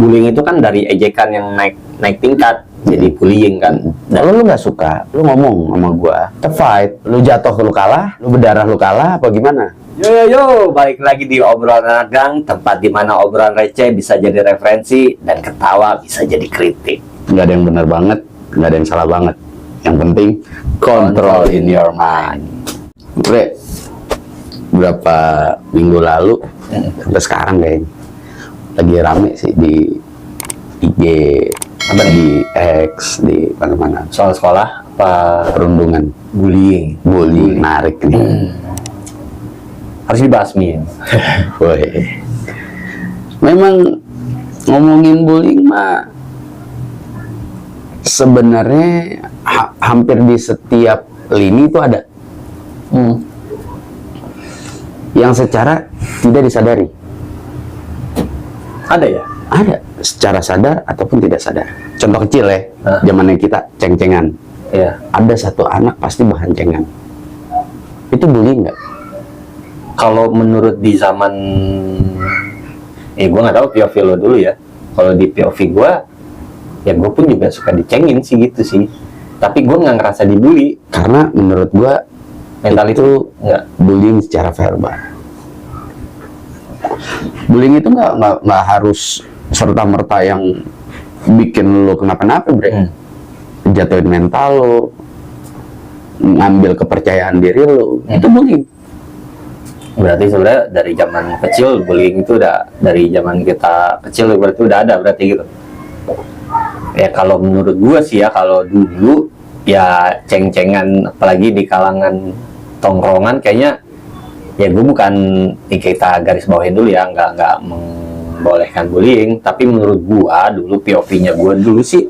bullying itu kan dari ejekan yang naik tingkat jadi bullying kan. Kalau lu nggak suka, lu ngomong sama gua, kita fight. Lu jatuh, lu kalah, lu berdarah, lu kalah, apa gimana? Yo, balik lagi di obrolan anak gang, tempat dimana obrolan receh bisa jadi referensi dan ketawa bisa jadi kritik. Nggak ada yang benar banget, nggak ada yang salah banget. Yang penting control in your mind. Bre, berapa minggu lalu sampai sekarang kayaknya lagi rame sih di IG, di X, di mana-mana. Soal sekolah apa Perundungan, bullying? menarik nih. Harus dibasmi. Woi. Memang ngomongin bullying mah sebenarnya hampir di setiap lini itu ada. Yang secara tidak disadari. Ada ya? Ada, secara sadar ataupun tidak sadar. Contoh kecil ya, zamannya kita ceng-cengan. Iya. Ada satu anak pasti bahan cengan. Itu bullying nggak? Kalau menurut di zaman, gue nggak tahu POV lo dulu ya. Kalau di POV gue, ya gue pun juga suka dicengin sih gitu sih. Tapi gue nggak ngerasa dibully. Karena menurut gua Mental itu nggak. bullying secara verbal. Bullying itu nggak harus serta merta yang bikin lo kenapa-napa, bre. Jatuhin mental lo, ngambil kepercayaan diri lo, itu bullying. Berarti sebenarnya dari zaman kecil bullying itu udah, dari zaman kita kecil berarti udah ada berarti gitu. Ya kalau menurut gua sih ya, kalau dulu ya ceng-cengan apalagi di kalangan tongkrongan kayaknya ya gue bukan kita garis bawahin dulu ya, nggak membolehkan bullying, tapi menurut gua dulu POV-nya gua dulu sih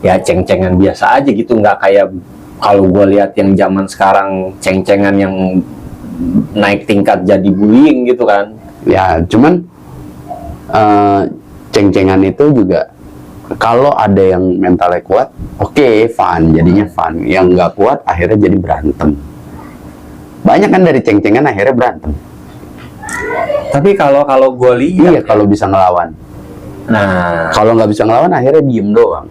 ya ceng-cengan biasa aja gitu, nggak kayak kalau gua lihat yang zaman sekarang ceng-cengan yang naik tingkat jadi bullying gitu kan. Ya cuman ceng-cengan itu juga kalau ada yang mentalnya kuat, oke, fun, jadinya fun. Yang nggak kuat akhirnya jadi berantem. Banyak kan dari ceng-cengan akhirnya berantem. Tapi kalau gue lihat, Iya, kalau bisa ngelawan. nah Kalau nggak bisa ngelawan akhirnya diem doang.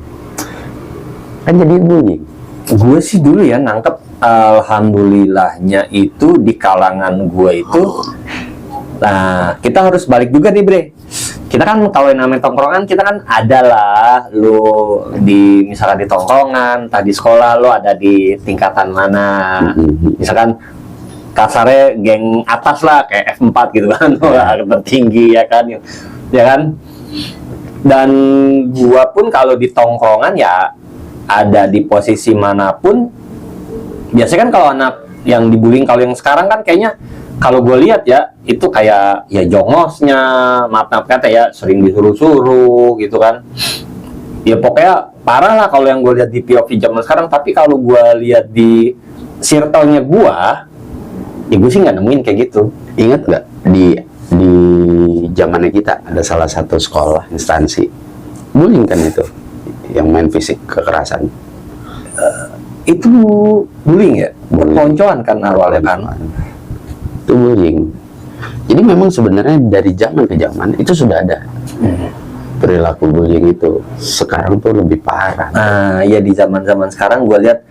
Kan jadi bullying. gue sih dulu ya nangkep, alhamdulillahnya itu di kalangan gue itu, nah kita harus balik juga nih bre. Kita kan kalau yang namanya tongkrongan, kita kan ada lah, lu di misalkan di tongkrongan, tadi sekolah lu ada di tingkatan mana, misalkan kasarnya geng atas lah kayak F4 gitu kan, wah tertinggi ya kan, dan gua pun kalau di tongkrongan ya ada di posisi manapun, biasanya kan kalau anak yang dibullying, kalau yang sekarang kan kayaknya kalau gue lihat ya itu kayak ya jongosnya, maaf kata ya, sering disuruh-suruh gitu kan, ya pokoknya parah lah kalau yang gue lihat di POV zaman sekarang. Tapi kalau gue lihat di circle-nya gue, ya gue sih nggak nemuin kayak gitu. Ingat nggak di zamannya kita ada salah satu sekolah instansi bullying kan itu, yang main fisik kekerasan. Itu bullying ya, perponcoan kan awalnya kan. Itu bullying. Jadi memang sebenarnya dari zaman ke zaman itu sudah ada perilaku bullying itu. Sekarang tuh lebih parah. Nah, ya di zaman-zaman sekarang gue lihat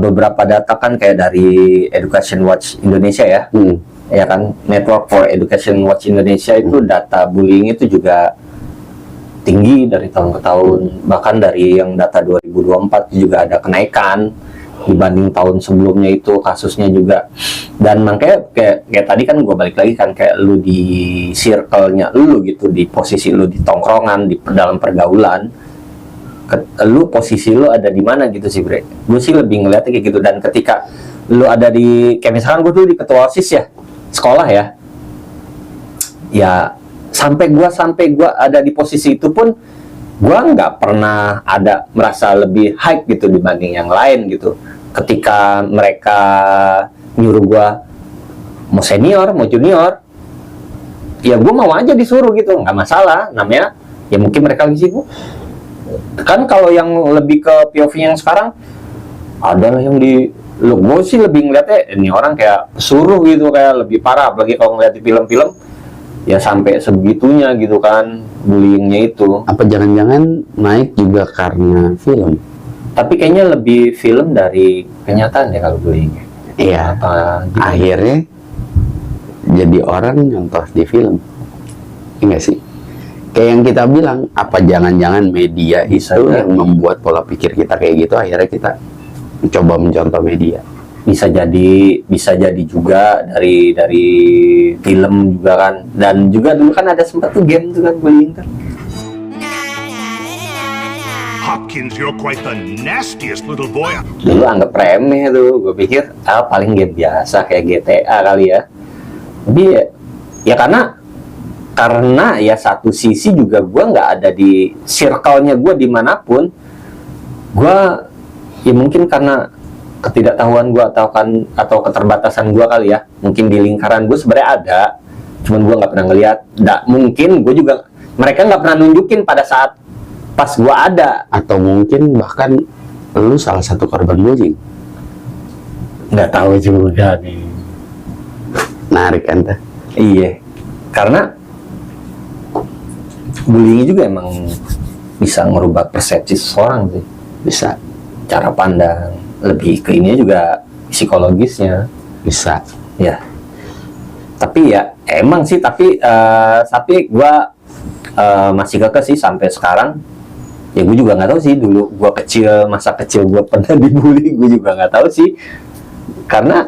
beberapa data kan kayak dari Education Watch Indonesia ya, ya kan, Network for Education Watch Indonesia itu data bullying itu juga tinggi dari tahun ke tahun. Bahkan dari yang data 2024 juga ada kenaikan dibanding tahun sebelumnya itu kasusnya juga. Dan makanya kayak tadi kan gue balik lagi kan, kayak lu di circle-nya lu gitu, di posisi lu di tongkrongan, di dalam pergaulan, lu posisi lu ada di mana gitu sih bre. Gue sih lebih ngeliatnya kayak gitu. Dan ketika lu ada di, kayak misalkan gue tuh di ketua OSIS ya, sekolah ya, ya sampai gue ada di posisi itu pun gue nggak pernah ada merasa lebih hype gitu dibanding yang lain gitu. Ketika mereka nyuruh gue mau senior mau junior, ya gue mau aja disuruh gitu, nggak masalah. Namanya ya mungkin mereka lagi sibuk kan. Kalau yang lebih ke POV yang sekarang adalah yang di lu, gue sih lebih ngeliatnya ini orang kayak suruh gitu, kayak lebih parah. Apalagi kalau ngeliat di film-film ya sampai sebegitunya gitu kan. bullyingnya itu. Apa jangan-jangan naik juga karena film? Tapi kayaknya lebih film dari kenyataan ya kalau bullying. Iya. Gitu. Akhirnya jadi orang nyontoh di film. Enggak sih? Kayak yang kita bilang, apa jangan-jangan media Bisa itu jadi. yang membuat pola pikir kita kayak gitu, akhirnya kita mencoba mencontoh media. Bisa jadi juga dari film juga kan. Dan juga dulu kan ada sempat tuh game tuh kan bullying kan. Hopkins, you're quite the nastiest little boy. Dulu anggap remeh tuh, gue pikir paling game biasa kayak GTA kali ya. Tapi ya karena ya satu sisi juga gue nggak ada di circle-nya gue dimanapun. Gue ya mungkin karena ketidaktahuan gue atau keterbatasan gue kali ya. Mungkin di lingkaran gue sebenarnya ada, cuman gue nggak pernah ngeliat. Mungkin gue juga mereka nggak pernah nunjukin pada saat pas gue ada. Atau mungkin bahkan lu salah satu korban bullying. Nggak tahu juga nih. Narik kan teh? Iya, karena bullying juga emang bisa merubah persepsi seseorang sih. Bisa. Cara pandang, lebih ke ini juga psikologisnya. Bisa. Ya. Tapi ya emang sih, tapi gue masih kekeh sih sampai sekarang. Ya gue juga nggak tahu sih dulu gue kecil, masa kecil gue pernah dibully, gue juga nggak tahu sih. Karena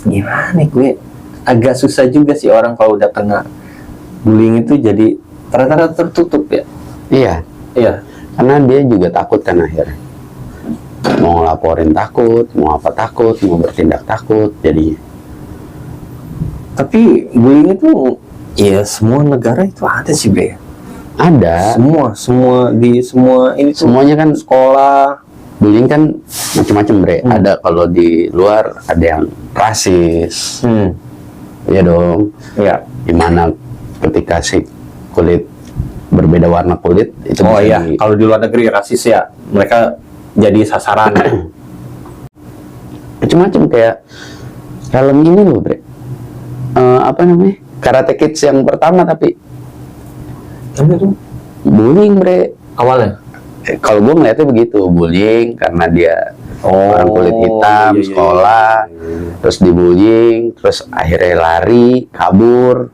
gimana nih, gue agak susah juga sih orang kalau udah kena bullying itu jadi rata-rata tertutup ya. Iya. Iya. Karena dia juga takut kan akhirnya. Mau ngelaporin takut, mau apa takut, mau bertindak takut, jadi. Tapi bullying itu ya semua negara itu ada sih, Bre. Ada. Semua ini tuh, Semuanya kan sekolah. bullying kan macam-macam, Bre. Ada kalau di luar ada yang rasis. Ya dong. Ya. Dimana ketika si kulit berbeda warna kulit itu Oh bisa iya, kalau di luar negeri rasis ya, mereka jadi sasaran. macam-macam kayak film ini loh, Bre. Apa namanya? Karate Kids yang pertama tapi bullying, Bre. Awalnya. Kalau gue ngeliatnya begitu, bullying karena dia orang kulit hitam, iya, sekolah, terus dibullying, terus akhirnya lari, kabur,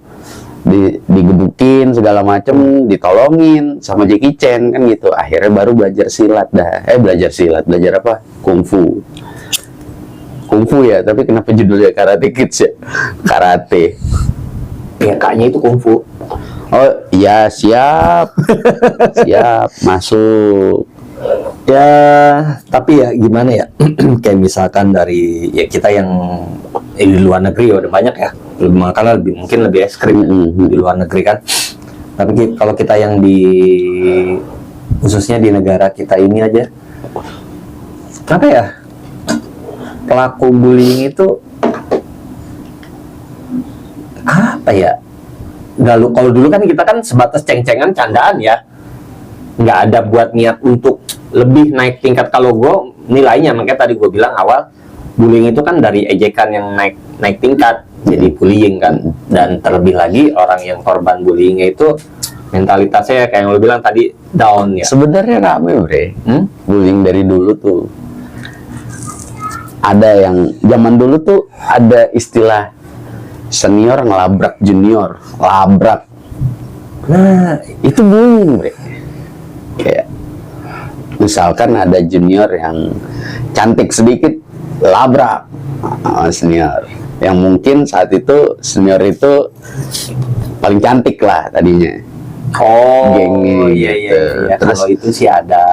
digebukin segala macem, ditolongin sama Jackie Chan kan gitu. Akhirnya baru belajar silat dah. Belajar apa? Kungfu. Kungfu ya, tapi kenapa judulnya Karate Kids ya? Karate. Ya kaknya itu kungfu. Oh iya, siap. Siap, masuk. Ya, tapi ya gimana ya? Kayak misalkan dari ya kita yang di luar negeri udah banyak ya. Makanya mungkin lebih ekstrim di luar negeri kan. Tapi kalau kita yang khususnya di negara kita ini aja, apa ya? Pelaku bullying itu apa ya? Kalau dulu kan kita kan sebatas ceng-cengan, candaan ya, nggak ada buat niat untuk lebih naik tingkat. Kalau gue nilainya, makanya tadi gue bilang awal, bullying itu kan dari ejekan yang naik tingkat jadi bullying kan. Dan terlebih lagi orang yang korban bullyingnya itu mentalitasnya kayak yang lo bilang tadi, down ya. Sebenarnya rame, Bre. Bullying dari dulu tuh. Ada yang zaman dulu tuh ada istilah senior ngelabrak junior, labrak. Nah, Itu bullying, Bre. Kayak misalkan ada junior yang cantik sedikit, labrak senior. Yang mungkin saat itu senior itu paling cantik lah tadinya. oh Gengnya iya gitu. iya. Terus Kalau itu sih ada.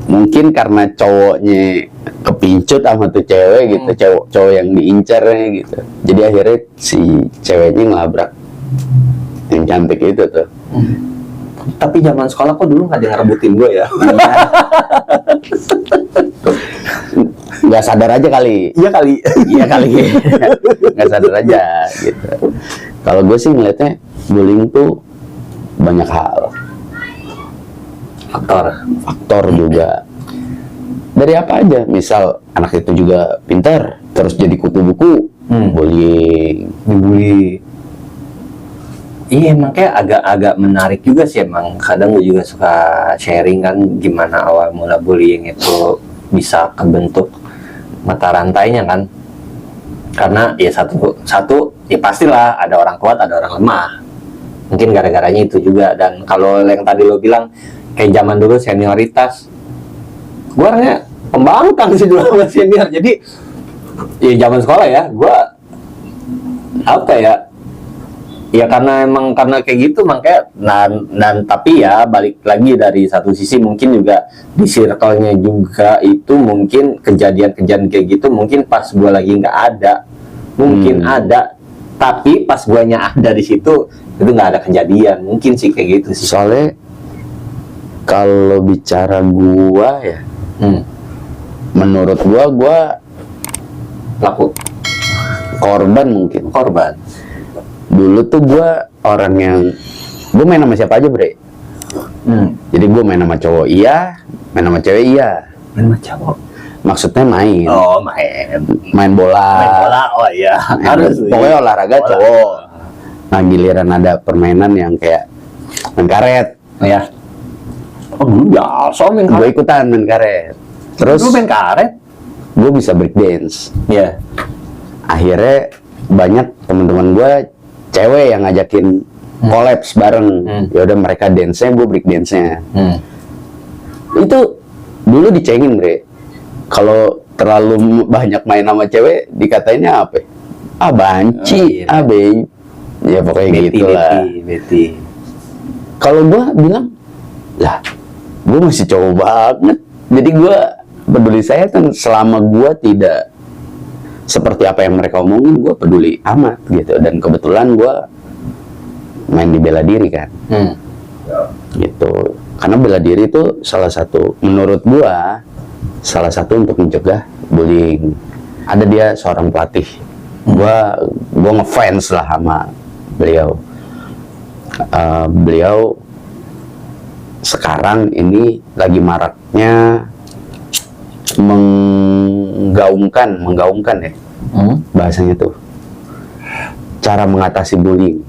mungkin karena cowoknya kepincut sama tuh cewek gitu, cowok yang diincarnya gitu. Jadi akhirnya si ceweknya ngelabrak yang cantik itu tuh. Tapi zaman sekolah kok dulu nggak ada yang ngerebutin gue ya? Nggak sadar aja kali. Iya kali. Iya kali. Nggak sadar aja gitu. Kalau gue sih ngeliatnya bullying tuh banyak hal. Faktor juga. Dari apa aja? Misal anak itu juga pintar, terus jadi kutu buku, bullying. Dibully. Iya, emang kayak agak-agak menarik juga sih emang. Kadang gue juga suka sharing kan gimana awal mula bullying itu bisa kebentuk mata rantainya kan. Karena ya satu ya pastilah ada orang kuat, ada orang lemah. Mungkin gara-garanya itu juga. Dan kalau yang tadi lo bilang kayak zaman dulu senioritas, gue orangnya pembangkang sih dulu sama senior. Jadi ya zaman sekolah ya, gue apa ya karena kayak gitu makanya dan tapi ya balik lagi dari satu sisi mungkin juga di circle-nya juga itu mungkin kejadian-kejadian kayak gitu mungkin pas gue lagi nggak ada mungkin ada, tapi pas guanya ada di situ itu nggak ada kejadian, mungkin sih kayak gitu sih. Soalnya kalau bicara gua ya, menurut gua Pelaku, korban mungkin. korban. Dulu tuh gua orang yang gua main sama siapa aja, Bre. Jadi gua main sama cowok iya, main sama cewek iya. Main macam apa? Maksudnya main. Oh, main Bola. main bola, oh iya harus Pokoknya olahraga bola. cowok. Nah, giliran ada permainan yang kayak main karet. Oh, ya. Oh, dulu biasa main Gue karet. ikutan main karet. Terus Dulu main karet. gue bisa break dance. Iya. Akhirnya banyak teman-teman gue cewek yang ngajakin kolaps bareng. Ya udah mereka dance-nya, gue break dance-nya. Itu dulu dicengin, Bre. Kalau terlalu banyak main sama cewek dikatainnya apa? Ah, banci, Oh, iya. Ya pokoknya gitu lah. Betty. Kalau gue bilang, lah, gue masih cowok banget. Jadi gue peduli saya kan selama gue tidak seperti apa yang mereka omongin, gue peduli amat gitu. Dan kebetulan gue main di bela diri kan, gitu. Karena bela diri itu salah satu, menurut gue, salah satu untuk mencegah bullying. Ada dia seorang pelatih, gue ngefans lah sama beliau. Beliau sekarang ini lagi maraknya menggaungkan ya bahasanya tuh, cara mengatasi bullying.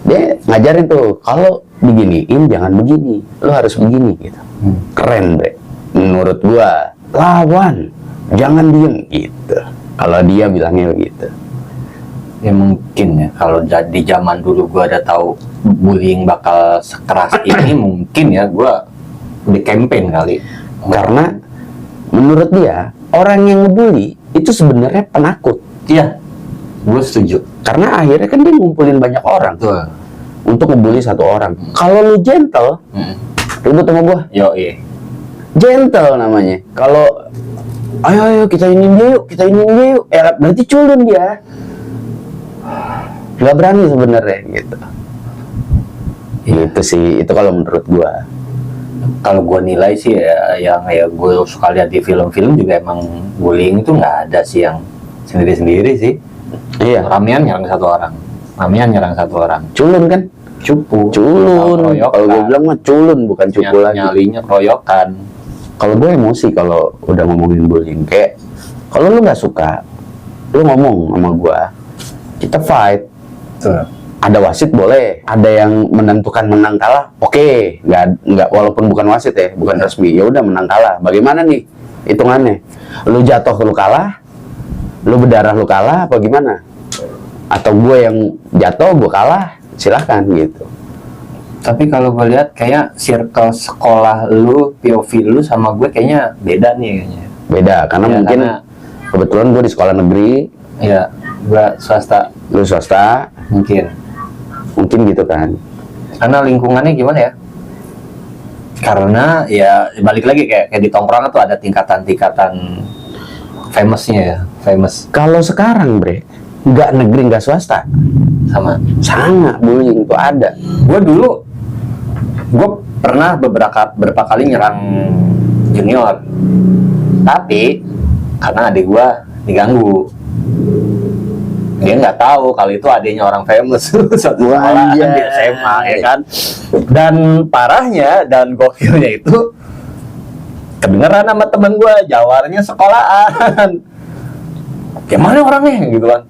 Dia ngajarin tuh, kalau diginiin jangan begini, lo harus begini gitu. Keren deh menurut gua. Lawan, jangan diem gitu. Kalau dia bilangnya begitu. Ya mungkin ya kalau di zaman dulu gua ada tahu bullying bakal sekeras ini mungkin ya gua di campaign kali. Karena menurut dia orang yang ngebully itu sebenarnya penakut. Iya, gue setuju. Karena akhirnya kan dia ngumpulin banyak orang Betul. untuk ngebully satu orang. Kalau lu gentle, ribut sama gua. Yo, iya. Gentle namanya. Kalau ayo kita ini dia yuk, berarti culun dia. Gak berani sebenarnya gitu. Itu sih, itu kalau menurut gua. Kalau gue nilai sih ya, yang gue suka lihat di film-film juga emang bullying itu nggak ada sih yang sendiri-sendiri sih. Iya. Ramian nyerang satu orang. Culun kan? Cupu. Culun. Keroyokan. Kalau gue bilang mah culun bukan cupu lagi. Nyalinya keroyokan. Kalau gue emosi kalau udah ngomongin bullying, kayak kalau lu nggak suka, lu ngomong sama gue, kita fight. Betul. Ada wasit boleh, ada yang menentukan menang kalah, oke, nggak walaupun bukan wasit ya, bukan resmi, ya udah menang kalah. Bagaimana nih hitungannya? Lu jatuh lu kalah, lu berdarah lu kalah, apa gimana? Atau gue yang jatuh gue kalah, silahkan gitu. Tapi kalau gue lihat kayak circle sekolah lu, POV lu sama gue kayaknya beda nih kayaknya. Beda, karena Ya, mungkin kebetulan gue di sekolah negeri, ya, gue swasta lu swasta, mungkin gitu kan. Karena lingkungannya gimana ya? Karena ya balik lagi kayak di tongkrongan tuh ada tingkatan-tingkatan famousnya ya, famous Kalau sekarang bre, nggak negeri nggak swasta, sama. sama bullying tuh ada. Gue pernah beberapa kali nyerang junior, tapi karena adik gue diganggu, dia nggak tahu kalau itu adiknya orang famous suatu sekolah di SMA ya kan. Dan parahnya dan gokilnya itu kedengeran sama temen gue, jawarnya sekolahan. Ya mana orangnya gitu kan.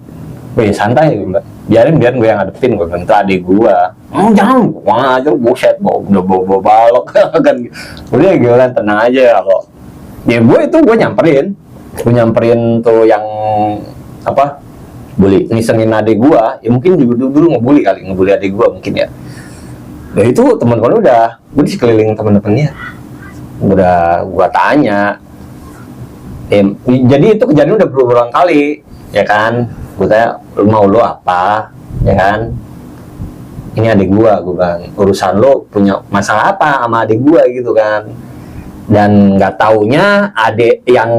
Wih santai, gue bilang. biarin gue yang ngadepin, gue bilang itu adik gue. Oh jangan, wah aja buset, udah bawa balok kan. Udah gue bilang tenang aja kok. Ya gue nyamperin tuh yang apa? Bully. Ngisengin adik gue, ya mungkin juga dulu ngebully adik gue mungkin ya. Ya itu teman-teman gue di sekeliling teman-temannya. Udah gue tanya. Jadi itu kejadian udah berulang kali, ya kan? Gue tanya, lu apa, ya kan? Ini adik gue bilang, urusan lu punya masalah apa sama adik gue gitu kan? Dan nggak taunya adik yang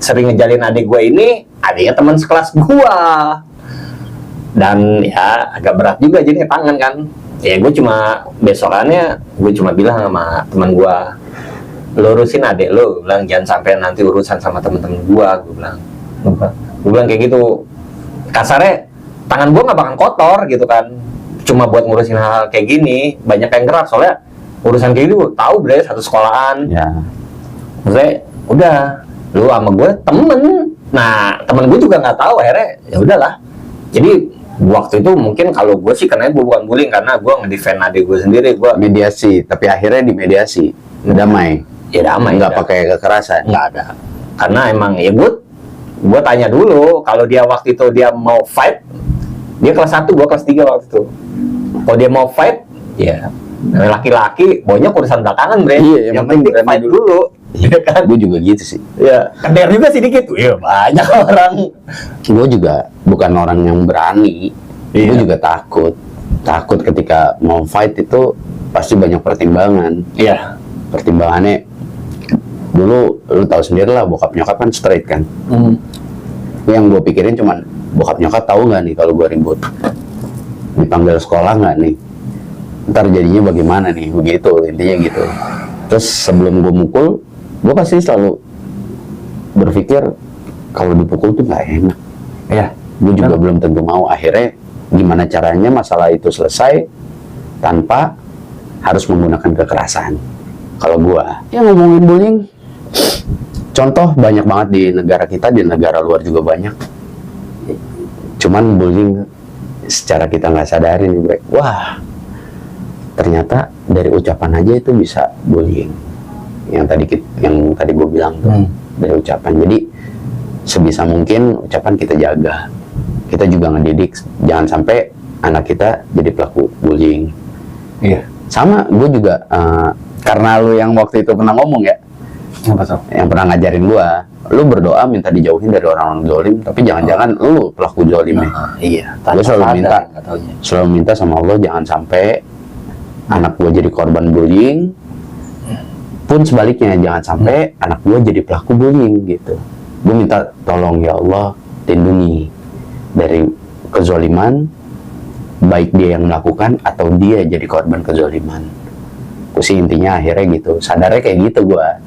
sering ngejalin adik gue ini, adiknya teman sekelas gue. Dan ya agak berat juga jadinya tangan kan. Ya gue besokannya gue cuma bilang sama teman gue, lurusin adik lu, bilang jangan sampai nanti urusan sama temen-temen gua bilang kayak gitu. Kasarnya tangan gua nggak bakal kotor gitu kan, cuma buat ngurusin hal kayak gini. Banyak yang gerak soalnya urusan kayak gitu tahu bre, satu sekolahan Ya. maksudnya udah lu sama gue temen. Nah temen gue juga nggak tahu, akhirnya ya udahlah. Jadi waktu itu mungkin kalau gue sih karena gue bukan bullying, karena gue ngedefend adik gue sendiri. Gue Mediasi, tapi akhirnya dimediasi, damai. ya damai, Nggak udah. pakai kekerasan. Nggak ada, karena emang ya gue tanya dulu kalau dia waktu itu dia mau fight. Dia kelas 1, gue kelas 3 waktu itu. Kalau dia mau fight, ya namanya laki-laki banyak urusan belakangan bre. Iya, yang penting berani fight dulu. Ya kan? Gue juga gitu sih. Ya keder juga sih dikit. Iya banyak orang. Gue juga bukan orang yang berani. Gue Iya. juga takut ketika mau fight itu pasti banyak pertimbangan. Iya. Pertimbangannya dulu lu tahu sendiri lah, bokap nyokap kan straight kan. Yang gue pikirin cuman bokap nyokap tahu nggak nih kalau gue ribut, dipanggil sekolah nggak nih, ntar jadinya bagaimana nih, begitu intinya gitu. Terus sebelum gue mukul, gue pasti selalu berpikir kalau dipukul tuh nggak enak. Iya. Gue juga belum tentu mau. Akhirnya gimana caranya masalah itu selesai tanpa harus menggunakan kekerasan. Kalau gue ya ngomongin bullying, contoh banyak banget di negara kita, di negara luar juga banyak. Cuman bullying secara kita nggak sadari nih, bre. Wah, ternyata dari ucapan aja itu bisa bullying. Yang tadi gue bilang tuh, dari ucapan. Jadi sebisa mungkin ucapan kita jaga. Kita juga ngedidik jangan sampai anak kita jadi pelaku bullying. Iya. Sama gue juga karena lu yang waktu itu pernah ngomong ya, Apa tuh? yang pernah ngajarin gua, lu berdoa minta dijauhin dari orang-orang zolim, tapi jangan-jangan lu pelaku zolim ya. Iya. Gua selalu minta, nggak taunya. selalu minta sama Allah jangan sampai anak gua jadi korban bullying, pun sebaliknya jangan sampai anak gua jadi pelaku bullying gitu. Gua minta tolong ya Allah, lindungi dari kezoliman, baik dia yang melakukan atau dia jadi korban kezoliman. Aku sih intinya akhirnya gitu, sadarnya kayak gitu gua.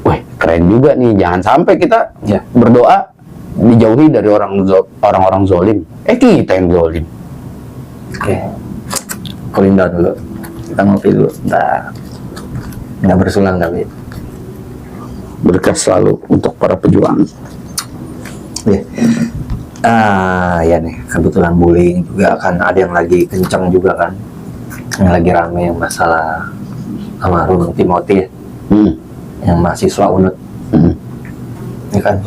Wah keren juga nih, jangan sampai kita Ya. berdoa dijauhi dari orang-orang zolim. Kita yang zolim. Oke. Kulinda dulu. Kita ngopi dulu. Nggak bersulang tapi. Berkah selalu untuk para pejuang. Iya. Ya nih, kebetulan bullying juga kan ada yang lagi kenceng juga kan. Yang lagi rame yang masalah almarhum Timothy ya, yang mahasiswa UNUD. Ini kan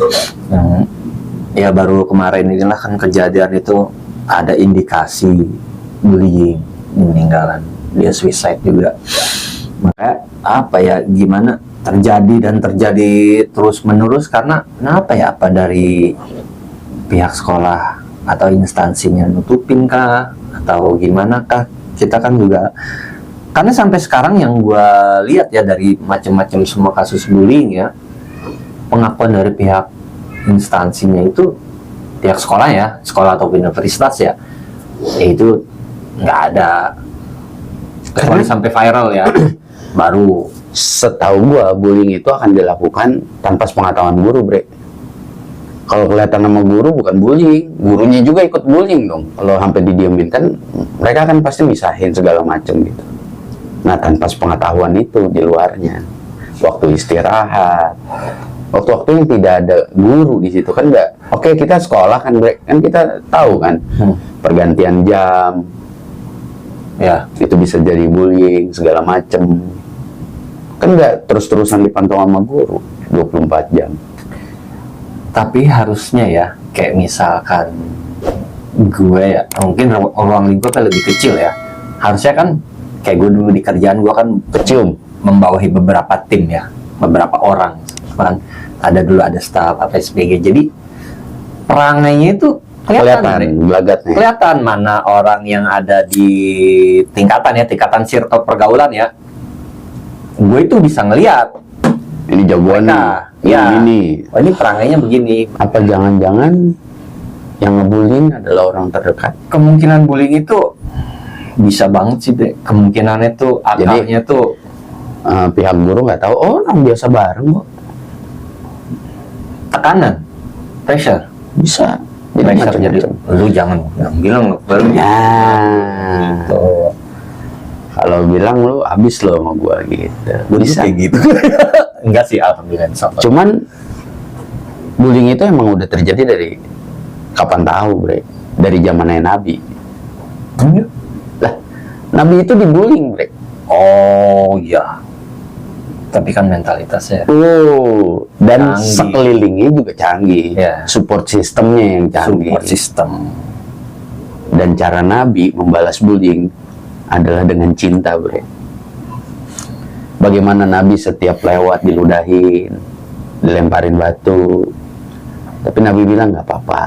yang ya baru kemarin inilah kan kejadian itu ada indikasi bullying, meninggalan, dia suicide juga. Makanya apa ya, gimana terjadi terus menerus karena kenapa ya, apa dari pihak sekolah atau instansinya nutupin kah atau gimana kah? Kita kan juga karena sampai sekarang yang gue lihat ya dari macam-macam semua kasus bullying ya, pengakuan dari pihak instansinya itu, pihak sekolah ya, sekolah atau universitas ya, itu nggak ada kecuali sampai viral ya. Baru Setahu gua bullying itu akan dilakukan tanpa sepengetahuan guru, bre. Kalau kelihatan sama guru bukan bullying, gurunya juga ikut bullying dong. Kalau sampai didiemin kan mereka kan pasti misahin segala macam gitu. Nah tanpa sepengetahuan itu di luarnya, waktu istirahat, waktu-waktu yang tidak ada guru di situ kan nggak Oke, kita sekolah kan, Bre. Kan kita tahu kan, pergantian jam, Ya, itu bisa jadi bullying, segala macem. Kan nggak terus-terusan dipantau sama guru, 24 jam. tapi harusnya ya, kayak misalkan gue ya, mungkin ruang lingkupnya lebih kecil ya. Harusnya kan, kayak gue dulu di kerjaan gue kan Kecium. membawahi beberapa tim ya, beberapa orang kan. Ada dulu ada staff apa SPG. Jadi perangainya itu kelihatan, Bre. Gelagatnya. Kelihatan mana orang yang ada di tingkatan ya, tingkatan circle pergaulan ya. Gue itu bisa ngelihat Ini jagoan nih, mereka, ya, ini. oh, ini perangainya begini. Apa jangan-jangan yang ngebullying adalah orang terdekat? Kemungkinan bullying itu bisa banget sih, Bre. Kemungkinan itu akarnya tuh Pihak guru nggak tahu, oh orang biasa bareng kok. tekanan, pressure. Bisa. Jadi Pressure jadi macam-macam. lu jangan bilang lu Ya. tuh. Kalau bilang lu abis lo sama gua gitu. Gue Bisa. kayak gitu. Enggak sih, alhamdulillah. Sama. Cuman bullying itu emang udah terjadi dari kapan tahu, Bre? Dari zamannya Nabi. Lah, Nabi itu dibullying, Bre. Oh iya. Tapi kan mentalitasnya Dan canggih. sekelilingnya juga canggih. Ya. Support sistemnya yang canggih. support system. Dan cara Nabi membalas bullying adalah dengan cinta, Bre. Bagaimana Nabi setiap lewat diludahin, dilemparin batu, tapi Nabi bilang nggak apa-apa,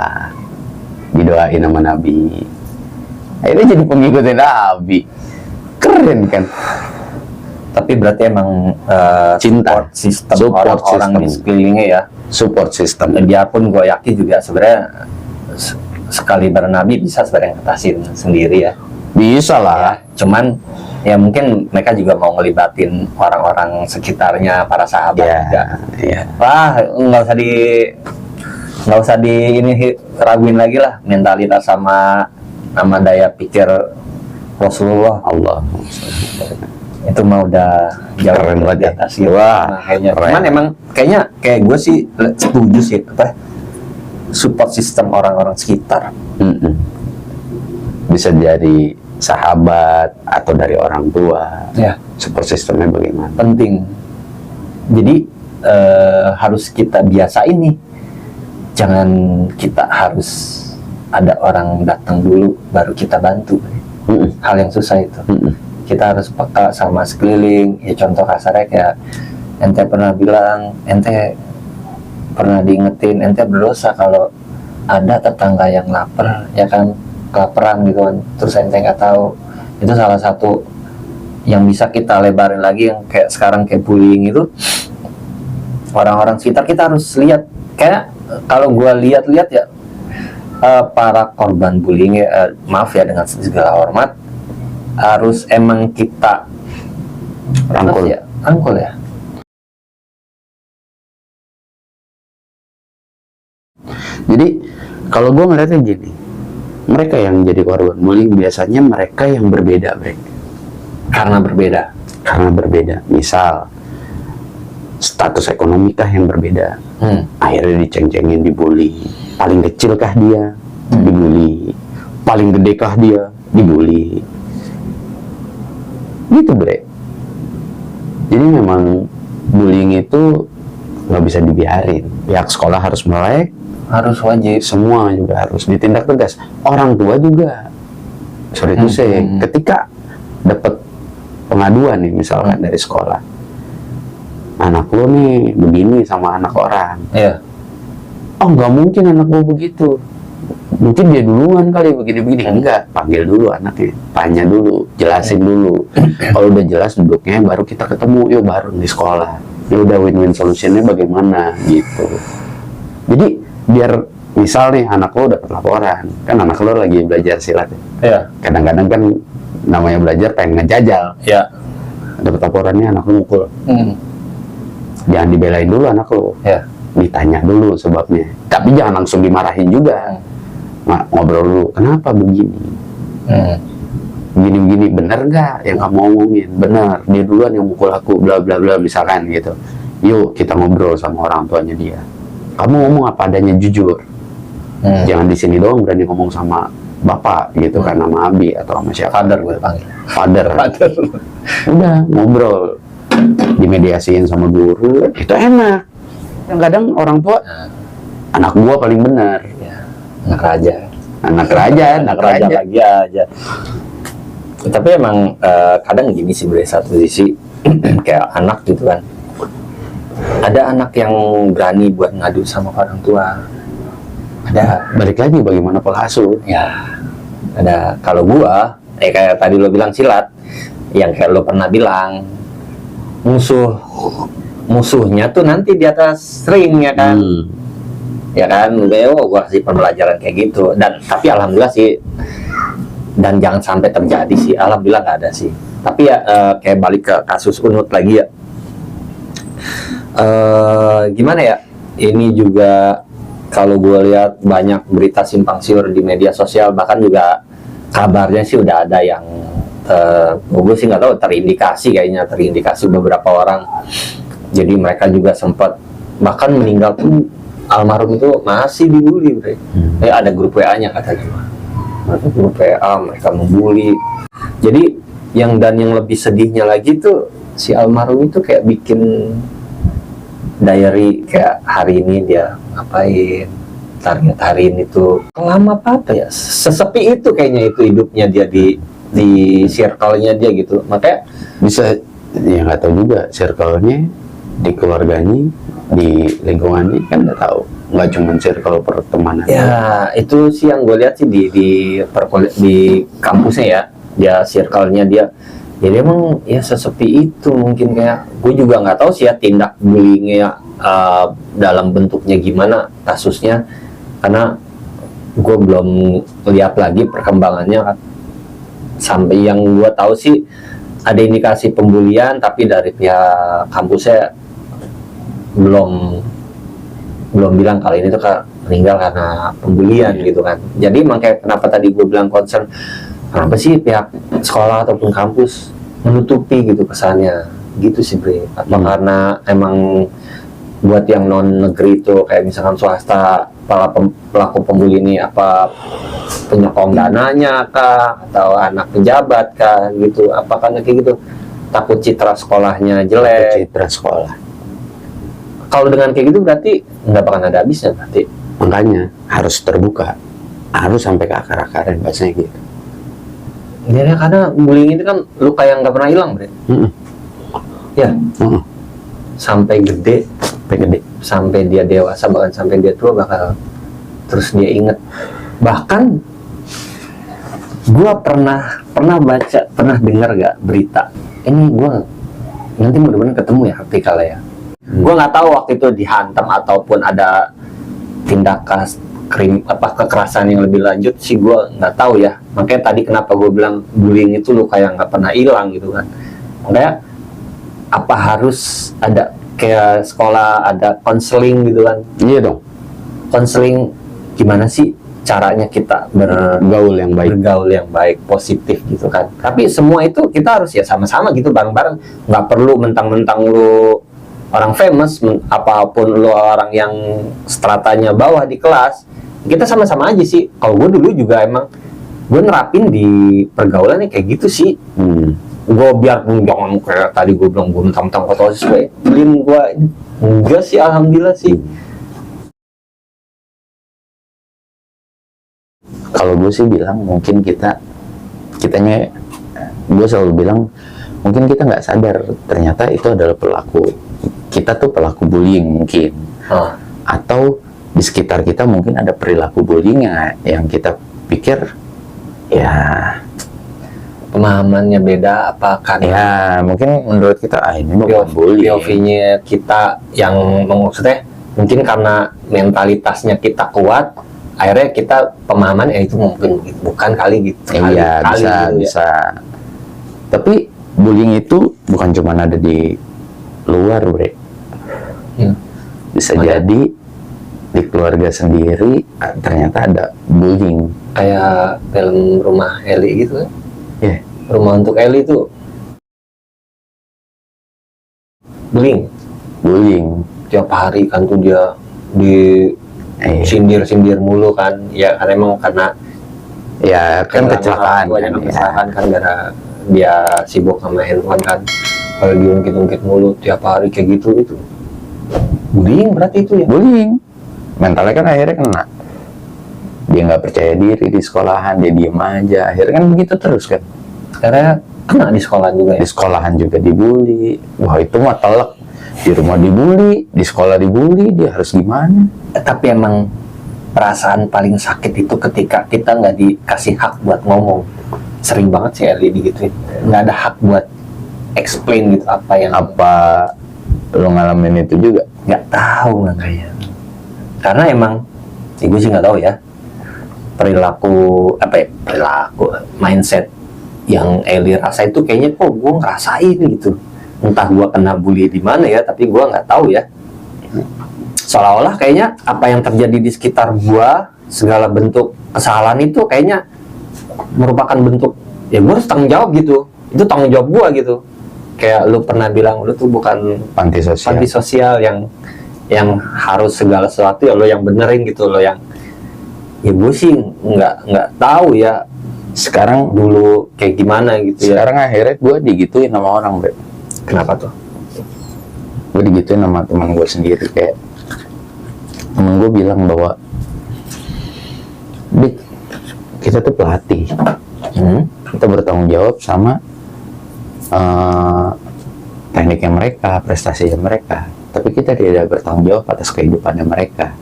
didoain sama Nabi. Akhirnya jadi pengikutnya Nabi. Keren kan? Tapi berarti emang Cinta. support system Support orang-orang system. di sekelilingnya ya. Support system. Biarpun gue yakin juga sebenarnya sekali bernabi bisa sebenarnya ngatasin sendiri ya. Bisa lah. Cuman ya mungkin mereka juga mau ngelibatin orang-orang sekitarnya, para sahabat Ya, juga. ya. Wah, nggak usah di ini raguin lagi lah mentalitas sama daya pikir Rasulullah. Allah. Itu mah udah jauh Keren banget di ya. atas gitu. Wah, Makanya keren. cuman emang kayaknya kayak gue sih setuju sih apa support system orang-orang sekitar. Mm-mm. Bisa dari sahabat atau dari orang tua. Ya, Support sistemnya bagaimana? penting. Jadi harus kita biasain nih. Jangan kita harus ada orang datang dulu baru kita bantu. Mm-mm. Hal yang susah itu. Mm-mm. Kita harus peka sama sekeliling. Ya contoh kasarnya kayak ente pernah bilang, ente pernah diingetin, ente berdosa kalau ada tetangga yang lapar, ya kan, kelaparan gitu kan, terus ente nggak tahu. Itu salah satu yang bisa kita lebarin lagi, yang kayak sekarang kayak bullying itu. Orang-orang sekitar kita harus lihat, kayak kalau gua lihat-lihat ya, para korban bullying ya, maaf ya dengan segala hormat, harus emang kita Rangkul. ya, rangkul ya. Jadi kalau gue ngeliatnya gini, mereka yang jadi korban bullying biasanya mereka yang berbeda, Bre. Karena berbeda. Karena berbeda. Misal status ekonomi kah yang berbeda, akhirnya diceng-cengin, dibully. Paling kecil kah dia, dibully. Paling gede kah dia, dibully. Gitu, Bre. Jadi memang bullying itu nggak bisa dibiarin. Pihak sekolah harus melek, Harus wajib. semua juga harus ditindak tegas. Orang tua juga. Sorry itu saya ketika dapat pengaduan nih misalkan dari sekolah, anak lo nih begini sama anak orang. Iya. Oh nggak mungkin anak lo begitu. Mungkin dia duluan kali begini-begini. Enggak, panggil dulu anaknya, tanya dulu, jelasin dulu. Kalau udah jelas duduknya, baru kita ketemu, yuk bareng di sekolah. Ya udah win-win solutionnya bagaimana gitu. Jadi biar misal nih anak lo dapat laporan, kan anak lo lagi belajar silat. Iya. Kadang-kadang kan namanya belajar pengen ngejajal. Iya. Dapat laporannya anak lo mukul. Jangan dibelain dulu anak lo. Iya. Ditanya dulu sebabnya. Tapi jangan langsung dimarahin juga. Ngobrol dulu, kenapa begini? Begini-begini, bener nggak yang kamu omongin? Bener, dia duluan yang mukul aku, bla bla bla, misalkan gitu. Yuk kita ngobrol sama orang tuanya dia. Kamu ngomong apa adanya, jujur. Jangan di sini doang berani ngomong sama bapak gitu kan, sama abi atau sama siapa. Father gue panggil. Father. Udah ngobrol, dimediasiin sama guru, itu enak. Yang kadang orang tua, anak gua paling benar. Ya, anak raja. Anak raja, anak raja. Lagi aja. Tapi emang kadang gini sih, dari satu sisi kayak anak gitu kan. Ada anak yang berani buat ngadu sama orang tua. Ada. Balik lagi bagaimana pengasuh. Ya, ada. Kalau gua, kayak tadi lo bilang silat, yang kayak lo pernah bilang, musuhnya tuh nanti di atas ring, ya kan? Ya kan, gua kasih pembelajaran kayak gitu. Dan tapi alhamdulillah sih, dan jangan sampai terjadi sih, alhamdulillah nggak ada sih. Tapi ya kayak balik ke kasus Unut lagi ya. Gimana ya? Ini juga kalau gue lihat banyak berita simpang siur di media sosial, bahkan juga kabarnya sih udah ada yang gue sih nggak tahu, terindikasi beberapa orang. Jadi mereka juga sempat bahkan meninggal pun almarhum itu masih dibully, bre. Ada grup WA-nya katanya. Grup WA mereka membuli. Jadi yang lebih sedihnya lagi tuh si almarhum itu kayak bikin diary, kayak hari ini dia ngapain, target hari ini tuh kelam apa ya, sesepi itu kayaknya itu hidupnya dia di circle-nya dia gitu. Makanya Bisa, ya nggak tahu juga circle-nya, di keluarganya, di lingkungannya kan nggak tahu. Nggak cuma circle pertemanan. ya itu sih yang gue lihat sih di kampusnya ya, dia circle-nya dia. Jadi emang ya sesepi itu, mungkin kayak gue juga nggak tahu sih ya tindak bullyingnya dalam bentuknya gimana kasusnya, karena gue belum lihat lagi perkembangannya kan. Sampai yang gue tahu sih ada indikasi pembulian, tapi dari pihak kampusnya belum bilang kalau ini tuh meninggal karena pembulian gitu kan. Jadi makanya kenapa tadi gue bilang concern, kenapa sih pihak sekolah ataupun kampus menutupi gitu kesannya gitu sih, Bre? Apa karena emang buat yang non negeri itu kayak misalkan swasta, pelaku pembuli ini apa penyokong dananya kah, atau anak pejabat kah gitu, apa karena kayak gitu takut citra sekolahnya jelek. Citra sekolah. Kalau dengan kayak gitu berarti nggak bakal ada habisnya berarti. Makanya harus terbuka, harus sampai ke akar-akarnya, bahasanya gitu. Ya, karena bullying itu kan luka yang nggak pernah hilang, Bre. Ya, sampai gede, sampai dia dewasa, bahkan sampai dia tua bakal terus dia inget. Bahkan gua pernah baca, pernah dengar gak berita ini, gua nanti mudah-mudahan ketemu ya artikelnya ya. Gua nggak tahu waktu itu dihantam ataupun ada tindakan kekerasan yang lebih lanjut sih, gue nggak tahu ya. Makanya tadi kenapa gue bilang bullying itu luka yang nggak pernah hilang gitu kan. Makanya apa harus ada kayak sekolah ada konseling gitu kan? Iya dong. Konseling gimana sih caranya kita bergaul yang baik, positif gitu kan. Tapi semua itu kita harus ya sama-sama gitu, bareng-bareng. Nggak perlu mentang-mentang lu orang famous, apapun lu orang yang stratanya bawah di kelas, kita sama-sama aja sih. Kalau gue dulu juga emang gue nerapin di pergaulan kayak gitu sih. Gue biar jangan kayak tadi gue bilang gue mentang-mentang foto sesuai beliin gue, enggak sih, alhamdulillah sih. Kalau gue sih bilang mungkin kitanya gue selalu bilang mungkin kita nggak sadar ternyata itu adalah kita tuh pelaku bullying mungkin. Atau di sekitar kita mungkin ada perilaku bullying yang kita pikir ya pemahamannya beda, apa kan ya mungkin menurut kita ini bukan bullying. POV-nya kita yang maksudnya mungkin karena mentalitasnya kita kuat, akhirnya kita pemahaman itu mungkin bukan kali gitu. Iya, bisa. Tapi bullying itu bukan cuma ada di luar, Bre. Bisa jadi di keluarga sendiri ternyata ada bullying. Kayak film Rumah Eli gitu kan? Iya. Rumah untuk Eli itu bullying. Bullying. Tiap hari kan tuh dia sindir mulu kan, ya karena emang karena Ya kan kecelakaan banyak kan, ya. kecelakaan kan karena dia sibuk sama handphone kan, kalau diungkit-ungkit mulu tiap hari kayak gitu itu bullying berarti itu ya. Bullying, mentalnya kan akhirnya kena. Dia nggak percaya diri di sekolahan, dia diem aja, akhirnya kan begitu terus kan. Karena kena di sekolah juga ya. Di sekolahan juga dibully. Wah itu mah telek. Di rumah dibully, di sekolah dibully, dia harus gimana? Tapi emang perasaan paling sakit itu ketika kita nggak dikasih hak buat ngomong. Sering banget sih Eli digituin, nggak ada hak buat explain gitu apa yang Apa lo ngalamin itu juga? nggak tahu nggak kayak. Karena emang ya gue sih nggak tahu ya, perilaku mindset yang Eli rasa itu kayaknya kok gue ngerasain gitu. Entah gue kena bully di mana ya, tapi gue nggak tahu ya. Seolah-olah kayaknya apa yang terjadi di sekitar gue, segala bentuk kesalahan itu kayaknya merupakan bentuk ya gue harus tanggung jawab gitu. Itu tanggung jawab gue gitu. Kayak lu pernah bilang lu tuh bukan Panti sosial. panti sosial yang harus segala sesuatu ya lo yang benerin gitu, lo yang ya gue sih nggak tahu ya Sekarang dulu kayak gimana gitu ya. Sekarang akhirnya gue digituin sama orang, Bre. Kenapa tuh? Gue digituin sama teman gue sendiri. Kayak temen gue bilang bahwa Dik, kita tuh pelatih, kita bertanggung jawab sama tekniknya mereka, prestasinya mereka, tapi kita tidak bertanggung jawab atas kehidupannya mereka.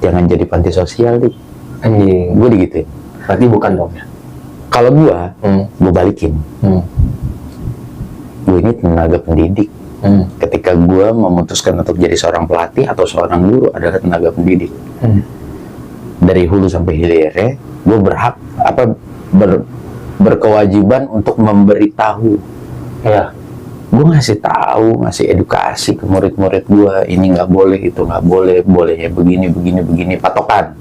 Jangan jadi panti sosial, Dik. Anjing, Gue digituin. berarti bukan dong ya. Kalau gue balikin. Gue ini tenaga pendidik. Ketika gue memutuskan untuk jadi seorang pelatih atau seorang guru adalah tenaga pendidik. Dari hulu sampai hilirnya, gue berhak berkewajiban untuk memberitahu. Ya. Gue ngasih tahu, ngasih edukasi ke murid-murid gue. Ini nggak boleh, itu nggak boleh, bolehnya begini, patokan.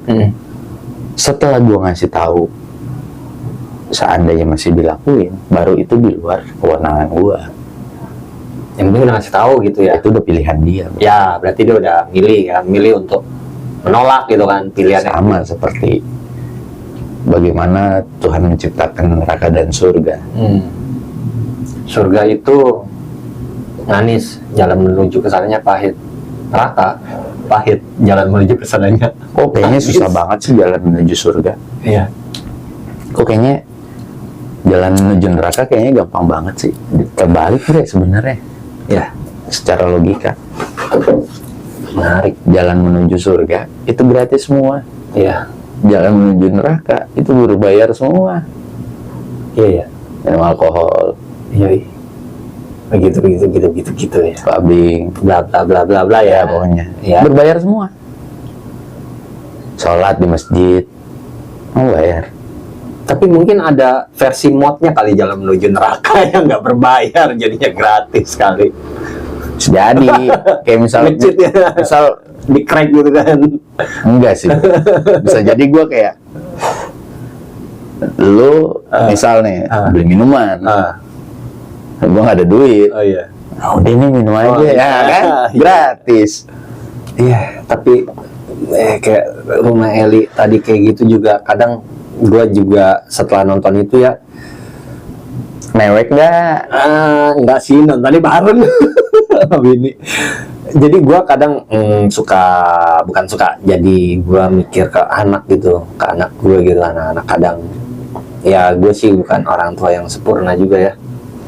Setelah gue ngasih tahu, seandainya masih dilakuin, baru itu di luar kewenangan gue. Yang penting udah ngasih tahu gitu ya. Itu udah pilihan dia. Ya, berarti dia udah milih untuk menolak gitu kan pilihannya. Sama seperti bagaimana Tuhan menciptakan neraka dan surga. Surga itu manis, jalan menuju ke sananya pahit. Neraka pahit, jalan menuju ke sananya. Kok kayaknya susah banget sih jalan menuju surga? Iya. Kok kayaknya jalan menuju neraka kayaknya gampang banget sih. Terbalik deh sebenarnya. Ya, Secara logika, menarik. jalan menuju surga itu gratis semua. Iya. Jalan menuju neraka itu berbayar semua. Iya. Minum alkohol, Iya. Begitu ya. clubbing, Bla bla bla bla bla ya ya. pokoknya. Ya. Berbayar semua. Sholat di masjid, mau bayar. Tapi mungkin ada versi modnya kali jalan menuju neraka yang nggak berbayar, jadinya gratis kali. Jadi kayak Legit ya. misal Di crack gitu kan. enggak sih, bisa jadi gue kayak lu misal nih beli minuman, gue nggak ada duit, Oh iya. udah ini minum aja iya. ya kan, Iya. gratis. Iya, tapi kayak rumah Eli tadi kayak gitu juga kadang gue juga setelah nonton itu ya Mewek nggak? enggak sih, nontonnya bareng sama bini. Jadi gue kadang bukan suka, jadi gue mikir ke anak gitu, ke anak gue gitu, anak-anak kadang ya gue sih bukan orang tua yang sempurna juga ya.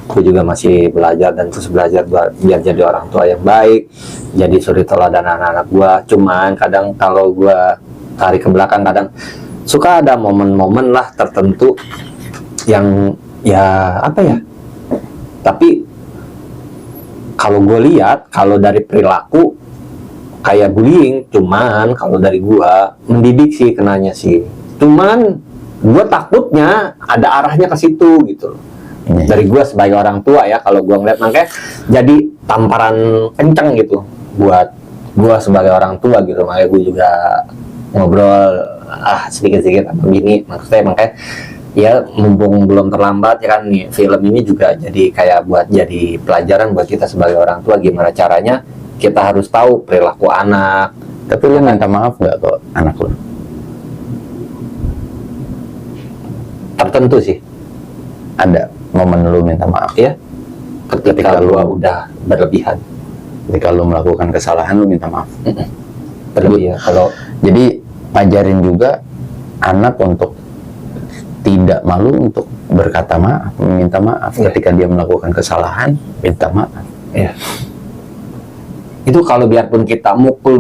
Gue juga masih belajar dan terus belajar biar jadi orang tua yang baik, jadi suri teladan anak-anak gue. Cuman kadang kalau gue tarik ke belakang, kadang suka ada momen-momen lah tertentu yang ya apa ya, tapi kalau gue lihat, kalau dari perilaku kayak bullying, cuman kalau dari gue mendidik sih kenanya sih. Cuman gue takutnya ada arahnya ke situ gitu loh. Dari gue sebagai orang tua ya, kalau gue ngeliat makanya jadi tamparan kenceng gitu buat gue sebagai orang tua gitu. Makanya gue juga ngobrol sedikit-sedikit sama bini, makanya ya mumpung belum terlambat ya kan, nih film ini juga jadi kayak buat jadi pelajaran buat kita sebagai orang tua, gimana caranya kita harus tahu perilaku anak, Tapi lu minta maaf nggak ke anak lu? Tertentu sih. Ada momen lu minta maaf? Ya, ketika gua udah berlebihan. Ketika lu melakukan kesalahan lu minta maaf? Berlebihan. Kalau Jadi ngajarin juga anak untuk tidak malu untuk berkata maaf, meminta maaf. Ketika dia melakukan kesalahan, minta maaf. ya. Itu kalau biarpun kita mukul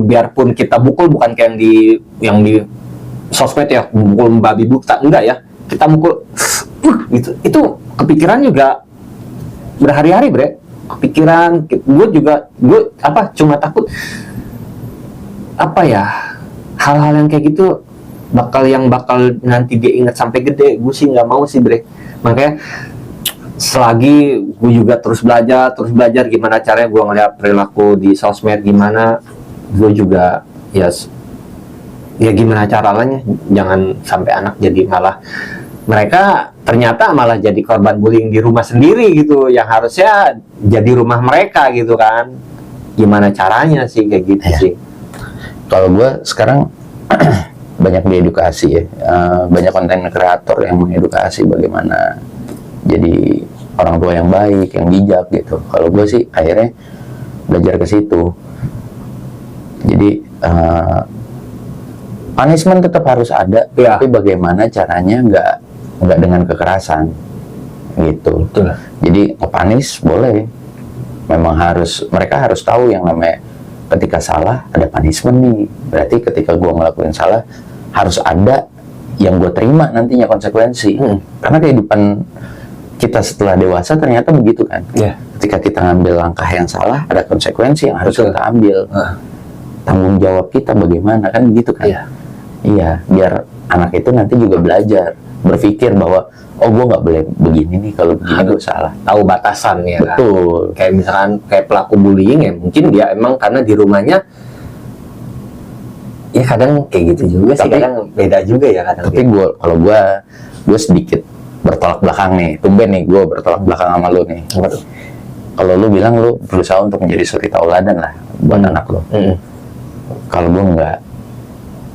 bukan kayak yang di sosmed ya, mukul babi buta, enggak ya. Kita mukul gitu. Itu kepikiran juga berhari-hari, Bre. Kepikiran, gue cuma takut apa ya, hal-hal yang kayak gitu bakal nanti dia ingat sampai gede. Gue sih nggak mau sih, Bre. Makanya selagi gue juga terus belajar gimana caranya gue ngeliat perilaku di sosmed gimana, gue juga ya gimana caranya jangan sampai anak jadi mereka ternyata malah jadi korban bullying di rumah sendiri gitu, yang harusnya jadi rumah mereka gitu kan. Gimana caranya sih kayak gitu sih. Kalau gue sekarang banyak diedukasi ya, banyak konten kreator yang mengedukasi bagaimana jadi orang tua yang baik, yang bijak gitu. Kalau gue sih akhirnya belajar ke situ. Jadi punishment tetap harus ada, Ya. tapi bagaimana caranya nggak dengan kekerasan gitu. Betul. Jadi punish boleh, memang mereka harus tahu yang namanya ketika salah ada punishment nih. Berarti ketika gue ngelakuin salah harus ada yang gue terima nantinya konsekuensi. Karena kehidupan kita setelah dewasa ternyata begitu kan. Yeah. Ketika kita ngambil langkah yang salah ada konsekuensi yang harus kita ambil. Tanggung jawab kita bagaimana kan begitu kan. Iya, biar anak itu nanti juga belajar berpikir bahwa oh gue nggak boleh begini nih, kalau begini gue salah. Tahu batasan ya kan. Betul. Kayak misalkan kayak pelaku bullying ya, mungkin dia emang karena di rumahnya ya kadang kayak gitu juga sih, kadang beda juga ya kadang. Tapi kalau gue sedikit bertolak belakang nih, tumben nih gue bertolak belakang sama lu nih. Kalau lu bilang lu berusaha untuk menjadi suri tauladan lah buat anak lu. Kalau gue enggak,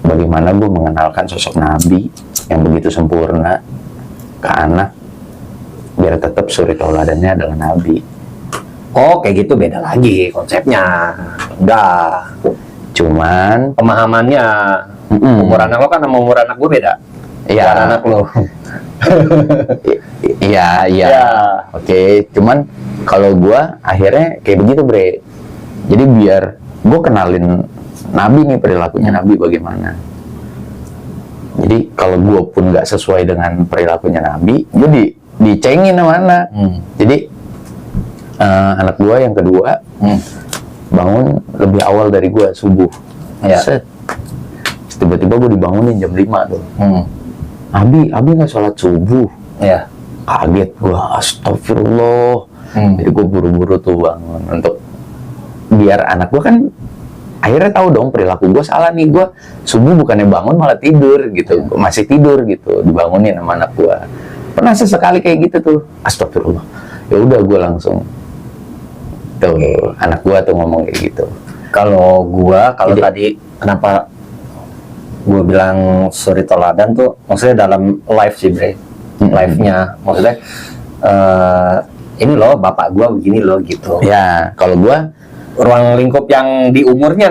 bagaimana gue mengenalkan sosok Nabi yang begitu sempurna ke anak biar tetap suri tauladannya adalah Nabi. Oh kayak gitu beda lagi konsepnya. Udah. Cuman Pemahamannya umur anak lo kan sama umur anak gue beda. Iya. Umur anak lo. Iya. Ya. Oke, cuman kalau gua akhirnya kayak begitu, Bre. Jadi biar gua kenalin Nabi nih, perilakunya Nabi bagaimana. Jadi kalau gua pun nggak sesuai dengan perilakunya Nabi, gua dicengin sama anak. Jadi anak gua yang kedua bangun lebih awal dari gua subuh. Ya. Set. Tiba-tiba gua dibangunin jam 5 tuh. Abi nggak sholat subuh. Ya. Kaget gua, astagfirullah. Jadi gua buru-buru tuh bangun untuk biar anak gua kan akhirnya tahu dong perilaku gua salah nih. Gua subuh bukannya bangun malah tidur gitu, masih tidur gitu, dibangunin sama anak gua. Pernah sesekali kayak gitu tuh, astagfirullah. Ya udah gua langsung tuh anak gua tuh ngomong kayak gitu. Kalau tadi kenapa gue bilang suri tauladan tuh maksudnya dalam live sih, Bre. Live-nya maksudnya ini loh bapak gue begini loh gitu. Ya, kalau gua ruang lingkup yang di umurnya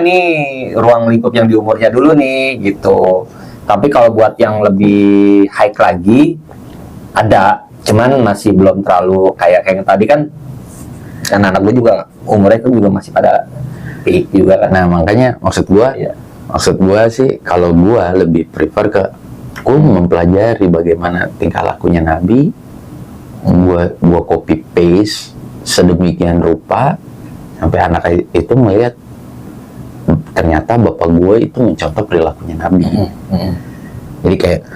dulu nih gitu. Tapi kalau buat yang lebih high lagi ada, cuman masih belum terlalu kayak yang tadi kan anak gue juga umurnya kan juga masih pada peak juga kan. nah makanya maksud gua sih kalau gua lebih prefer ke gua mempelajari bagaimana tingkah lakunya Nabi, gua copy paste sedemikian rupa sampai anak itu melihat ternyata bapak gua itu mencontoh perilakunya Nabi. Jadi kayak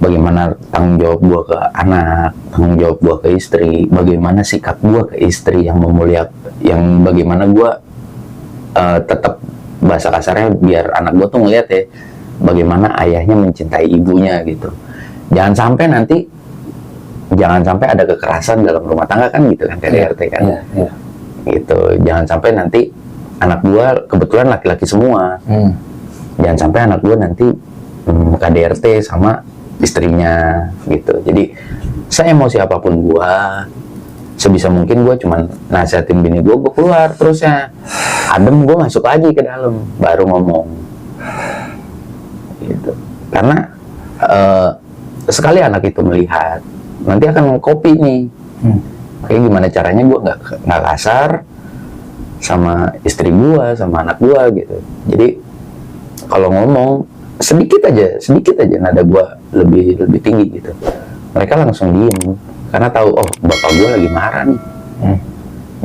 bagaimana tanggung jawab gua ke anak, tanggung jawab gua ke istri, bagaimana sikap gua ke istri yang memuliakan, yang bagaimana gua tetap bahasa kasarnya biar anak gue tuh ngeliat ya bagaimana ayahnya mencintai ibunya gitu. Jangan sampai ada kekerasan dalam rumah tangga kan gitu kan, KDRT kan. Gitu. Jangan sampai nanti anak gue kebetulan laki-laki semua. jangan sampai anak gue nanti KDRT sama istrinya gitu. Jadi saya emosi apapun gue, sebisa mungkin gue cuman nasihatin bini gue keluar, terusnya adem, gue masuk lagi ke dalam baru ngomong gitu. Karena sekali anak itu melihat, nanti akan copy nih. Kayak gimana caranya gue nggak kasar sama istri gue, sama anak gue gitu. Jadi kalau ngomong sedikit aja nada gue lebih tinggi gitu, mereka langsung diem karena tahu, oh bapak gue lagi marah nih.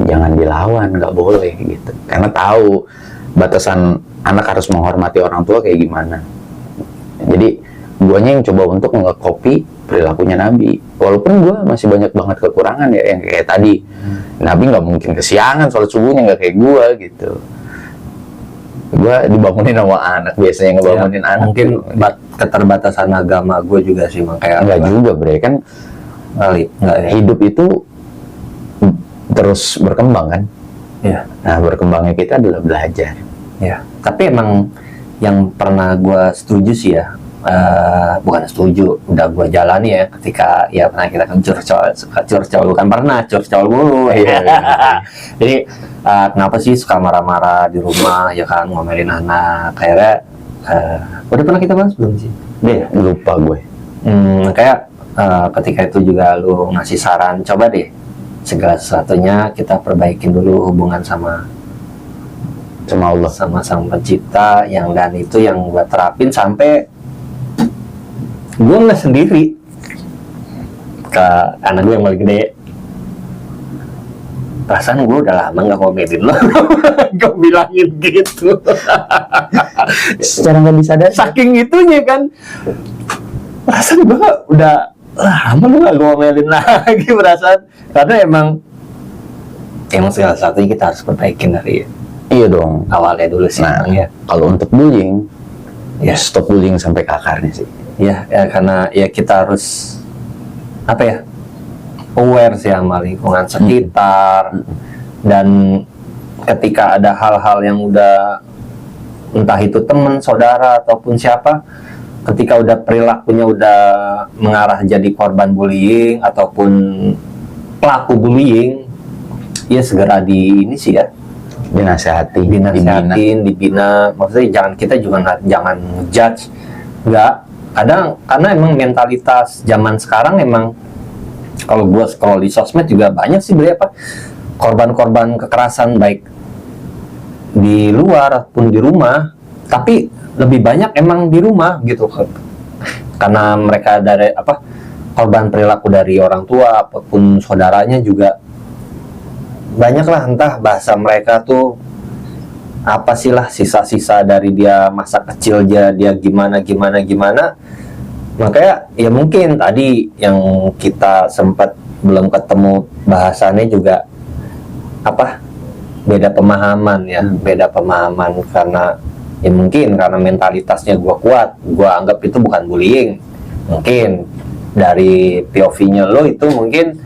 Jangan dilawan, nggak boleh gitu, karena tahu batasan anak harus menghormati orang tua kayak gimana. Jadi guanya yang coba untuk nge-copy perilakunya Nabi, walaupun gua masih banyak banget kekurangan ya, yang kayak tadi Nabi nggak mungkin kesiangan sholat subuhnya, nggak kayak gua gitu. Gua dibangunin sama anak, biasanya ngebangunin anak mungkin tuh. keterbatasan agama gue juga sih, makanya Enggak juga bre, kan enggak ya. hidup itu terus berkembang kan. Ya. Nah berkembangnya kita adalah belajar. Ya, tapi emang yang pernah gue setuju sih ya, bukan setuju, udah gue jalani ya, ketika ya pernah kita kan curcol, bukan pernah curcol mulu. Iya. Jadi kenapa sih suka marah-marah di rumah ya kan, ngomelin anak, akhirnya udah pernah kita bahas belum sih? Deh, Lupa gue. kayak ketika itu juga lu ngasih saran, coba deh segala sesuatunya kita perbaikin dulu hubungan sama Allah. sama sang pencipta, yang dan itu yang gue terapin sampai gue nggak sendiri ke anak gue yang paling gede. Perasaan gue udah lama nggak komenin lo, gue bilangin gitu. Secara nggak disadari. Saking itunya kan, perasaan gue udah lama lu nggak ngomelin lagi perasaan, karena emang segala sesuatunya kita harus perbaikin dari Iya dong. awalnya dulu sih. Nah, emang ya. kalau untuk bullying, Ya. stop bullying sampai ke akarnya sih. Ya, karena ya kita harus apa ya, aware sih sama lingkungan sekitar, dan ketika ada hal-hal yang udah entah itu teman, saudara ataupun siapa, ketika udah perilakunya udah mengarah jadi korban bullying ataupun pelaku bullying, ya segera ini sih ya, dinasihatin, dibina. Maksudnya kita juga jangan judge, nggak. Kadang karena emang mentalitas zaman sekarang emang, kalau gue scroll di sosmed juga banyak sih berapa korban-korban kekerasan baik di luar ataupun di rumah, tapi lebih banyak emang di rumah gitu, karena mereka dari korban perilaku dari orang tua ataupun saudaranya juga banyak lah, entah bahasa mereka tuh apa sih lah, sisa-sisa dari dia masa kecil dia gimana. Makanya ya mungkin tadi yang kita sempat belum ketemu bahasannya juga beda pemahaman ya, beda pemahaman, karena ya mungkin karena mentalitasnya gua kuat, gua anggap itu bukan bullying. Mungkin dari POV-nya lo itu mungkin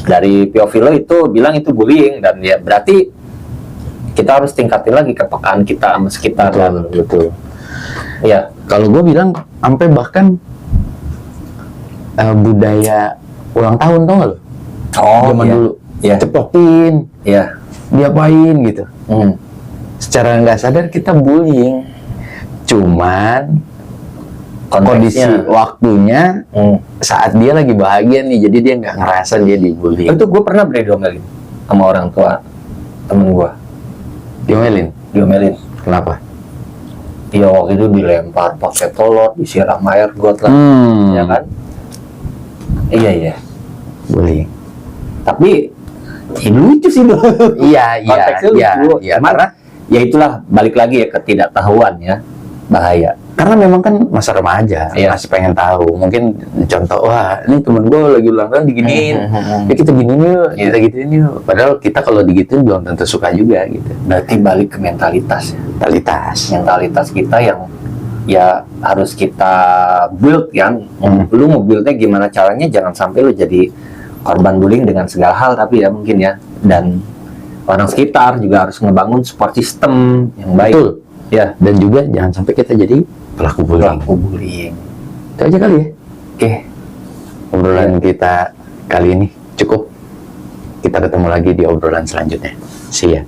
dari POV lo itu bilang itu bullying, dan ya berarti kita harus tingkatin lagi kepekaan kita sama sekitar. Betul. Ya, Kalau gue bilang sampai bahkan budaya ulang tahun, tau gak lo? Zaman iya. dulu, Iya. cepokin, Iya. diapain gitu. Hmm. Secara nggak sadar kita bullying. Cuman kondisi Konteksnya. waktunya saat dia lagi bahagia nih, jadi dia nggak ngerasa dia dibully. Itu gue pernah diomelin sama orang tua temen gue. Diomelin. Kenapa? Iya, waktu itu dilempar pakai tolot, disiram air got lah, ya kan? Iya. Bullying. Tapi lucu sih dulu. Iya. Konteksnya lucu. Cuman, Karena ya itulah, balik lagi ya, ketidaktahuan ya, bahaya. karena memang kan masa remaja, Iya. masih pengen tahu. Mungkin contoh, wah ini temen gue lagi ulang tahun diginiin, ya kita giniin yuk, Iya. kita gituin yuk. Padahal kita kalau digituin belum tentu suka juga gitu. Berarti balik ke mentalitas ya. Mentalitas kita yang ya harus kita build kan. Lu mau buildnya gimana caranya, jangan sampai lu jadi korban bullying dengan segala hal, tapi ya mungkin ya, dan orang sekitar juga harus ngebangun support system yang baik. Betul. Ya, Dan juga jangan sampai kita jadi pelaku bullying. pelaku bullying. Itu aja kali ya. Oke, Obrolan kita kali ini cukup. Kita ketemu lagi di obrolan selanjutnya. See ya.